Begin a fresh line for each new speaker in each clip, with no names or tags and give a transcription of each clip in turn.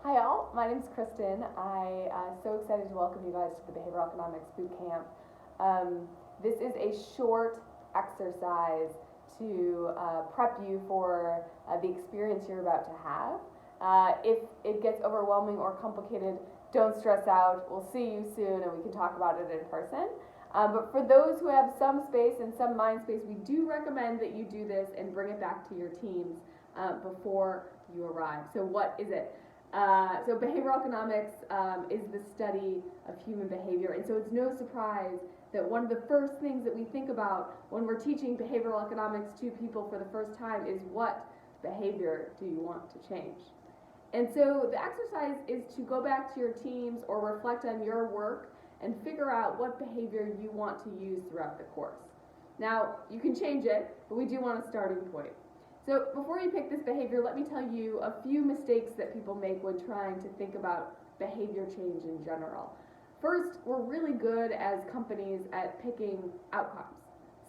Hi all, my name is Kristen. I'm so excited to welcome you guys to the Behavioral Economics Bootcamp. This is a short exercise to prep you for the experience you're about to have. If it gets overwhelming or complicated, don't stress out. We'll see you soon and we can talk about it in person. But for those who have some space and some mind space, we do recommend that you do this and bring it back to your teams before you arrive. So what is it? So behavioral economics is the study of human behavior, and so it's no surprise that one of the first things that we think about when we're teaching behavioral economics to people for the first time is what behavior do you want to change? And so the exercise is to go back to your teams or reflect on your work and figure out what behavior you want to use throughout the course. Now, you can change it, but we do want a starting point. So before you pick this behavior, let me tell you a few mistakes that people make when trying to think about behavior change in general. First, we're really good as companies at picking outcomes.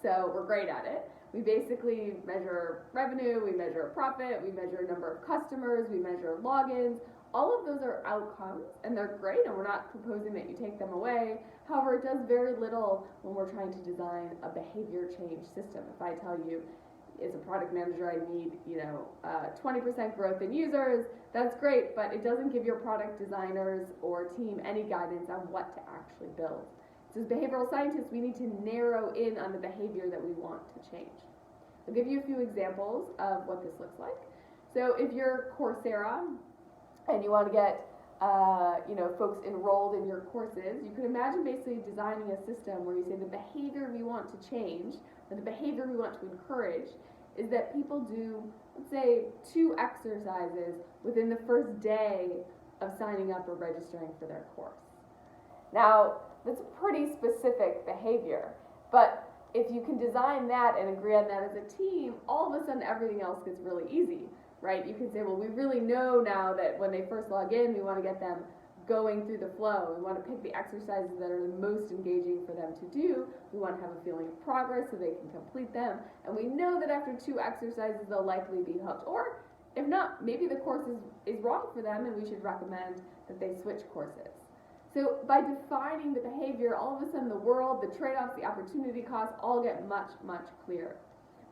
So we're great at it. We basically measure revenue, we measure profit, we measure number of customers, we measure logins. All of those are outcomes, and they're great, and we're not proposing that you take them away. However, it does very little when we're trying to design a behavior change system. If I tell you, as a product manager, I need 20% growth in users, that's great, but it doesn't give your product designers or team any guidance on what to actually build. So as behavioral scientists, we need to narrow in on the behavior that we want to change. I'll give you a few examples of what this looks like. So if you're Coursera and you want to get folks enrolled in your courses, you can imagine basically designing a system where you say the behavior we want to change, or the behavior we want to encourage, is that people do, let's say, 2 exercises within the first day of signing up or registering for their course. Now, that's a pretty specific behavior, but if you can design that and agree on that as a team, all of a sudden everything else gets really easy, right? You can say, well, we really know now that when they first log in, we want to get them going through the flow. We want to pick the exercises that are the most engaging for them to do. We want to have a feeling of progress so they can complete them. And we know that after 2 exercises, they'll likely be hooked. Or if not, maybe the course is wrong for them and we should recommend that they switch courses. So by defining the behavior, all of a sudden the world, the trade-offs, the opportunity costs all get much, much clearer.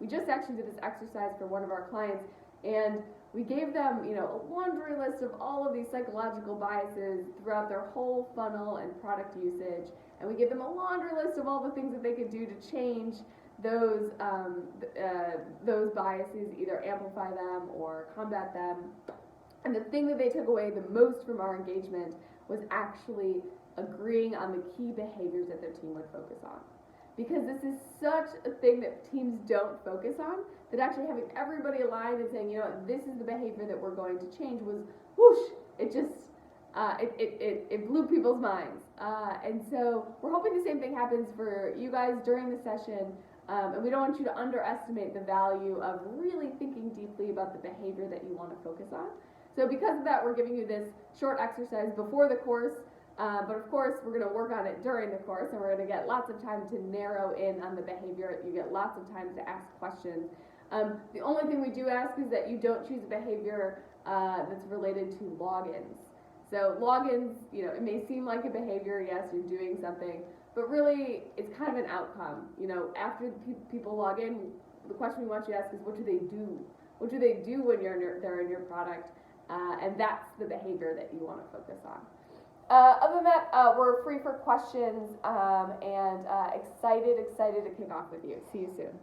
We just actually did this exercise for one of our clients, and we gave them, a laundry list of all of these psychological biases throughout their whole funnel and product usage, and we gave them a laundry list of all the things that they could do to change those biases, either amplify them or combat them. And the thing that they took away the most from our engagement was actually agreeing on the key behaviors that their team would focus on. Because this is such a thing that teams don't focus on, that actually having everybody aligned and saying, this is the behavior that we're going to change was whoosh, it just, it blew people's minds. And so we're hoping the same thing happens for you guys during the session, and we don't want you to underestimate the value of really thinking deeply about the behavior that you want to focus on. So because of that, we're giving you this short exercise before the course, but of course we're going to work on it during the course, and we're going to get lots of time to narrow in on the behavior. You get lots of time to ask questions. The only thing we do ask is that you don't choose a behavior that's related to logins. So logins, it may seem like a behavior, yes, you're doing something, but really it's kind of an outcome. After people log in, the question we want you to ask is, what do they do? What do they do when they're in your product? And that's the behavior that you want to focus on. Other than that, we're free for questions and excited to kick off with you. See you soon.